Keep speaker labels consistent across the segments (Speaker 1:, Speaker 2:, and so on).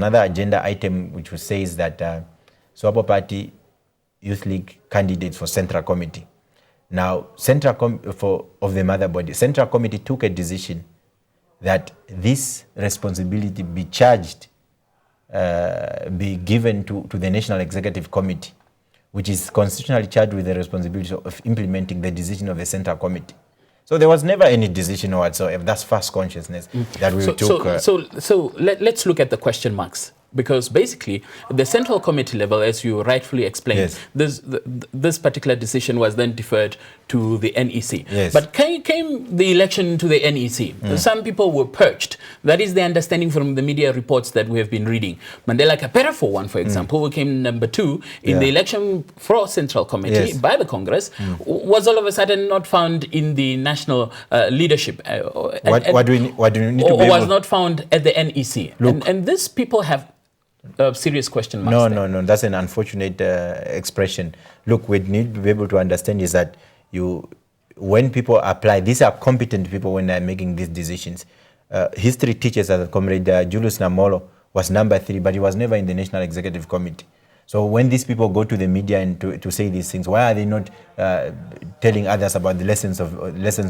Speaker 1: another agenda item which says that Swapo Party Youth League candidates for Central Committee. Now, of the mother body, Central Committee took a decision that this responsibility be charged, be given to the National Executive Committee, which is constitutionally charged with the responsibility of implementing the decision of the Central Committee. So there was never any decision whatsoever. That's first consciousness that we took.
Speaker 2: So let's look at the question marks. Because basically, the Central Committee level, as you rightfully explained, yes, this particular decision was then deferred to the NEC.
Speaker 1: Yes.
Speaker 2: But came the election to the NEC. Some people were purged. That is the understanding from the media reports that we have been reading. Mandela Kapera, for one, for example, who came number 2 in the election for Central Committee by the Congress, was all of a sudden not found in the national leadership.
Speaker 1: What do you need to be
Speaker 2: was not found at the NEC. And these people have serious question marks.
Speaker 1: No. That's an unfortunate expression. Look, we need to be able to understand is that when people apply, these are competent people when they're making these decisions. History teaches us that Comrade Julius Namolo was number 3, but he was never in the National Executive Committee. So when these people go to the media and to say these things, why are they not telling others about the lessons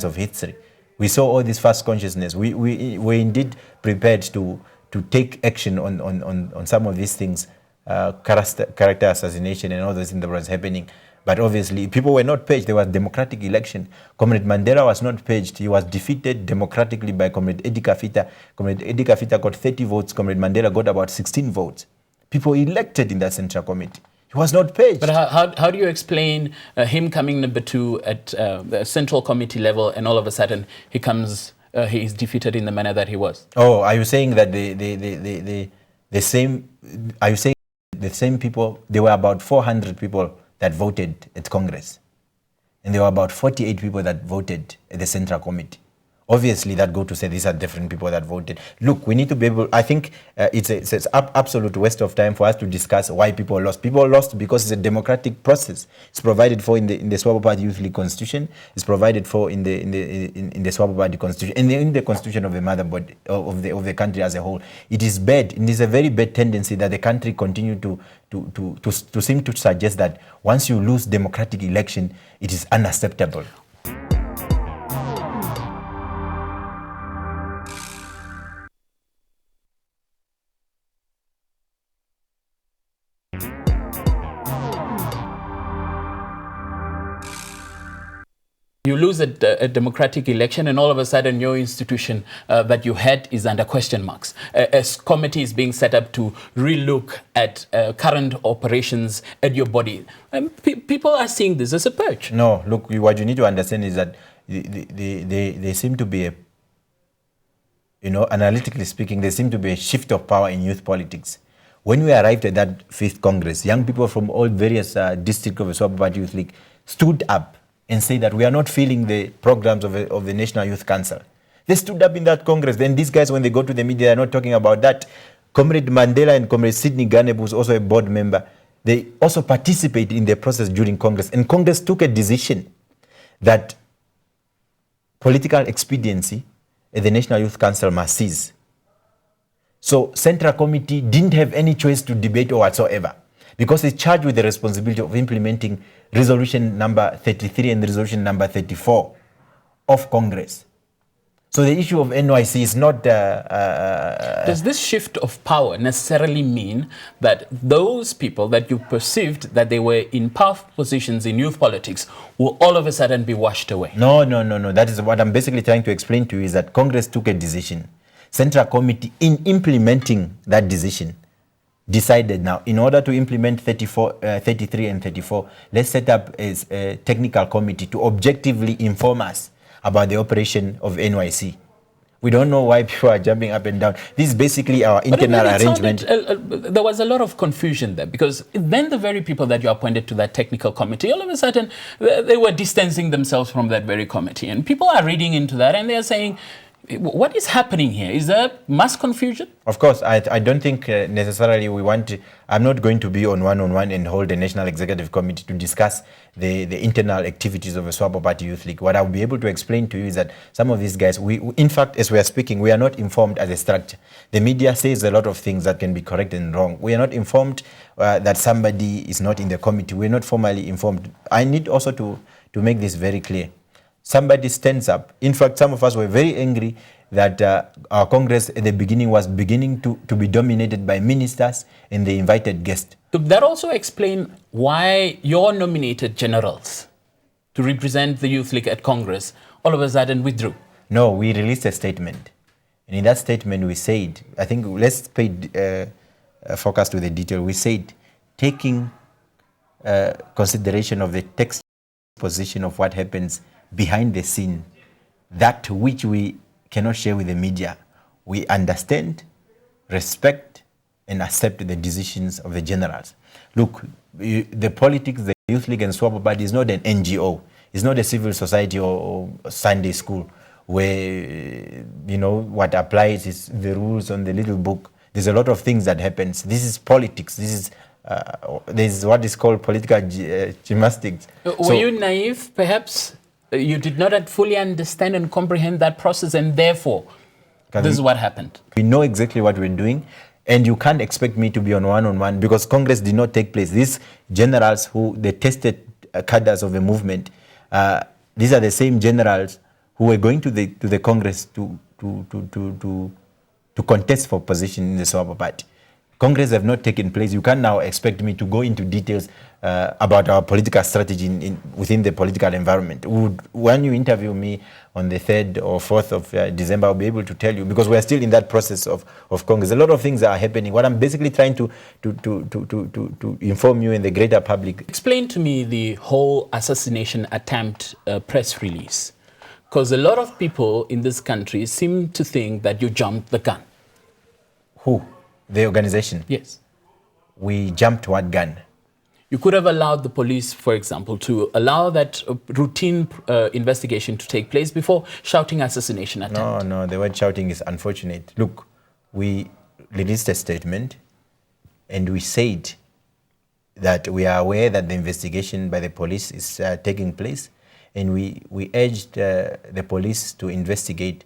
Speaker 1: of history? We saw all this first consciousness. We're indeed prepared to take action on some of these things, character assassination and all those things that was happening. But obviously, people were not paged. There was democratic election. Comrade Mandela was not paged. He was defeated democratically by Comrade Eddie Kafita. Comrade Eddie Kafita got 30 votes. Comrade Mandela got about 16 votes. People elected in that Central Committee. He was not paged.
Speaker 2: But how do you explain him coming number 2 at the Central Committee level, and all of a sudden he is defeated in the manner that he was?
Speaker 1: Oh, are you saying that the same? Are you saying the same people? There were about 400 people that voted at Congress, and there were about 48 people that voted at the Central Committee. Obviously, that go to say these are different people that voted. Look, we need to be able. I think it's an absolute waste of time for us to discuss why people lost. People lost because it's a democratic process. It's provided for in the Swapo Party Youth League Constitution. It's provided for in the Swapo Party Constitution and in the Constitution of the mother body of the country as a whole. It is bad. It is a very bad tendency that the country continue to seem to suggest that once you lose democratic election, it is unacceptable.
Speaker 2: You lose a democratic election, and all of a sudden your institution that you had is under question marks. A committee is being set up to relook at current operations at your body. People are seeing this as a purge.
Speaker 1: No, look, what you need to understand is that there seem to be analytically speaking, there seem to be a shift of power in youth politics. When we arrived at that 5th Congress, young people from all various districts of the Swapo Party Youth League stood up and say that we are not feeling the programs of the National Youth Council. They stood up in that Congress. Then these guys, when they go to the media, they are not talking about that. Comrade Mandela and Comrade Sidney Ganeb, who's also a board member, they also participated in the process during Congress. And Congress took a decision that political expediency at the National Youth Council must cease. So Central Committee didn't have any choice to debate or whatsoever, because it's charged with the responsibility of implementing resolution number 33 and resolution number 34 of Congress. So the issue of NYC is not...
Speaker 2: Does this shift of power necessarily mean that those people that you perceived that they were in powerful positions in youth politics will all of a sudden be washed away?
Speaker 1: No. That is what I'm basically trying to explain to you, is that Congress took a decision. Central Committee, in implementing that decision, decided now, in order to implement 33 and 34, let's set up a technical committee to objectively inform us about the operation of NYC. We don't know why people are jumping up and down. This is basically our internal arrangement.
Speaker 2: There was a lot of confusion there, because then the very people that you appointed to that technical committee, all of a sudden, they were distancing themselves from that very committee. And people are reading into that and they are saying, What is happening here? Is there mass confusion?
Speaker 1: Of course, I don't think necessarily we want to. I'm not going to be on one-on-one and hold a National Executive Committee to discuss the internal activities of a SWAPO Party Youth League. What I'll be able to explain to you is that some of these guys, in fact, as we are speaking, we are not informed as a structure. The media says a lot of things that can be correct and wrong. We are not informed that somebody is not in the committee. We're not formally informed. I need also to make this very clear. Somebody stands up. In fact, some of us were very angry that our Congress at the beginning was beginning to be dominated by ministers and the invited guests.
Speaker 2: Could that also explain why your nominated generals to represent the Youth League at Congress all of a sudden withdrew?
Speaker 1: No, we released a statement. And in that statement we said, I think let's pay focus to the detail. We said, taking consideration of the text position of what happens behind the scene, that which we cannot share with the media, we understand, respect, and accept the decisions of the generals. Look, the politics, the Youth League and SWAPO Party is not an NGO. It's not a civil society or Sunday school where, what applies is the rules on the little book. There's a lot of things that happens. This is politics. This is what is called political gymnastics.
Speaker 2: Were you naive, perhaps? You did not fully understand and comprehend that process, and therefore, this is what happened.
Speaker 1: We know exactly what we're doing, and you can't expect me to be on one-on-one because Congress did not take place. These generals who they tested cadres of the movement, these are the same generals who were going to the Congress to contest for position in the SWAPO Party. Congress have not taken place. You can't now expect me to go into details about our political strategy within the political environment. When you interview me on the 3rd or 4th of December, I'll be able to tell you, because we're still in that process of Congress. A lot of things are happening. What I'm basically trying to inform you and the greater public.
Speaker 2: Explain to me the whole assassination attempt press release. Because a lot of people in this country seem to think that you jumped the gun.
Speaker 1: Who? The organization?
Speaker 2: Yes.
Speaker 1: We jumped what gun?
Speaker 2: You could have allowed the police, for example, to allow that routine investigation to take place before shouting assassination attempt.
Speaker 1: No, the word shouting is unfortunate. Look, we released a statement and we said that we are aware that the investigation by the police is taking place, and we urged the police to investigate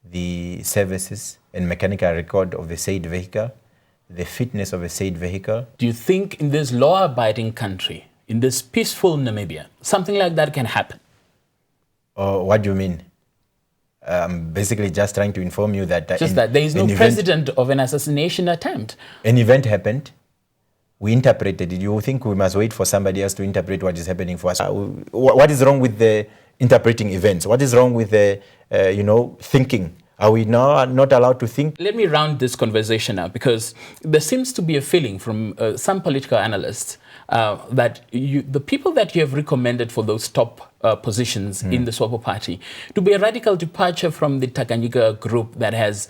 Speaker 1: the services and mechanical record of the said vehicle, the fitness of the said vehicle.
Speaker 2: Do you think in this law-abiding country, in this peaceful Namibia, something like that can happen?
Speaker 1: What do you mean? I'm basically just trying to inform you that...
Speaker 2: Just that there is no precedent of an assassination attempt.
Speaker 1: An event happened. We interpreted it. You think we must wait for somebody else to interpret what is happening for us? What is wrong with the interpreting events? What is wrong with the, thinking? Are we now not allowed to think?
Speaker 2: Let me round this conversation now, because there seems to be a feeling from some political analysts that the people that you have recommended for those top positions in the SWAPO Party to be a radical departure from the Tanganyika group that has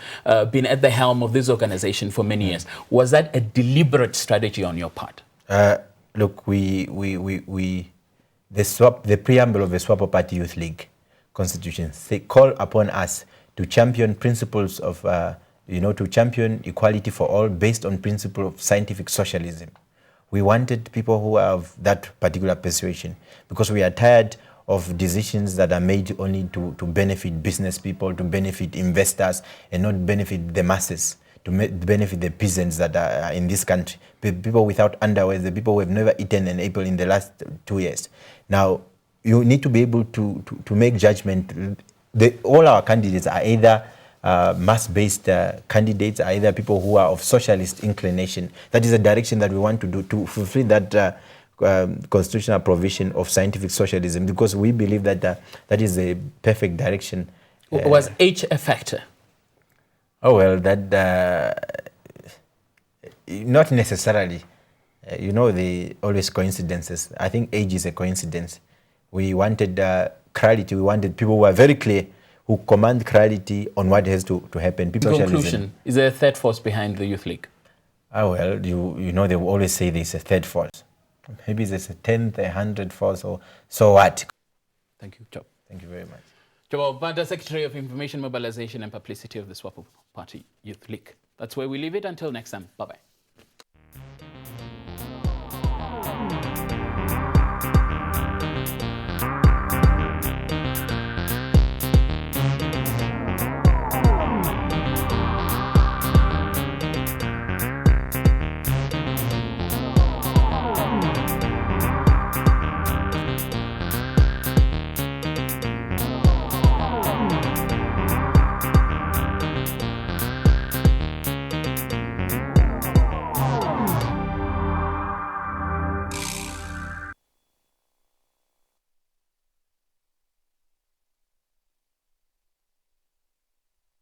Speaker 2: been at the helm of this organization for many years. Was that a deliberate strategy on your part?
Speaker 1: Look, the preamble of the SWAPO Party Youth League Constitution, they call upon us to champion principles of, to champion equality for all based on principle of scientific socialism. We wanted people who have that particular persuasion because we are tired of decisions that are made only to benefit business people, to benefit investors, and not benefit the masses, to benefit the peasants that are in this country, people without underwear, the people who have never eaten an apple in the last 2 years. Now, you need to be able to make judgment. All our candidates are either mass-based candidates, are either people who are of socialist inclination. That is a direction that we want to do to fulfill that constitutional provision of scientific socialism, because we believe that that is a perfect direction.
Speaker 2: Was age a factor?
Speaker 1: Oh, well, that not necessarily. They always coincidences. I think age is a coincidence. We wanted clarity. We wanted people who are very clear, who command clarity on what has to happen. People
Speaker 2: conclusion, is there a third force behind the Youth League?
Speaker 1: Oh, well, they will always say there's a third force. Maybe there's a 10th, 100th force, or so what?
Speaker 2: Thank you, Job.
Speaker 1: Thank you very much.
Speaker 2: Shipululo Amupanda, Secretary of Information Mobilization and Publicity of the SWAPO Party Youth League. That's where we leave it. Until next time. Bye-bye.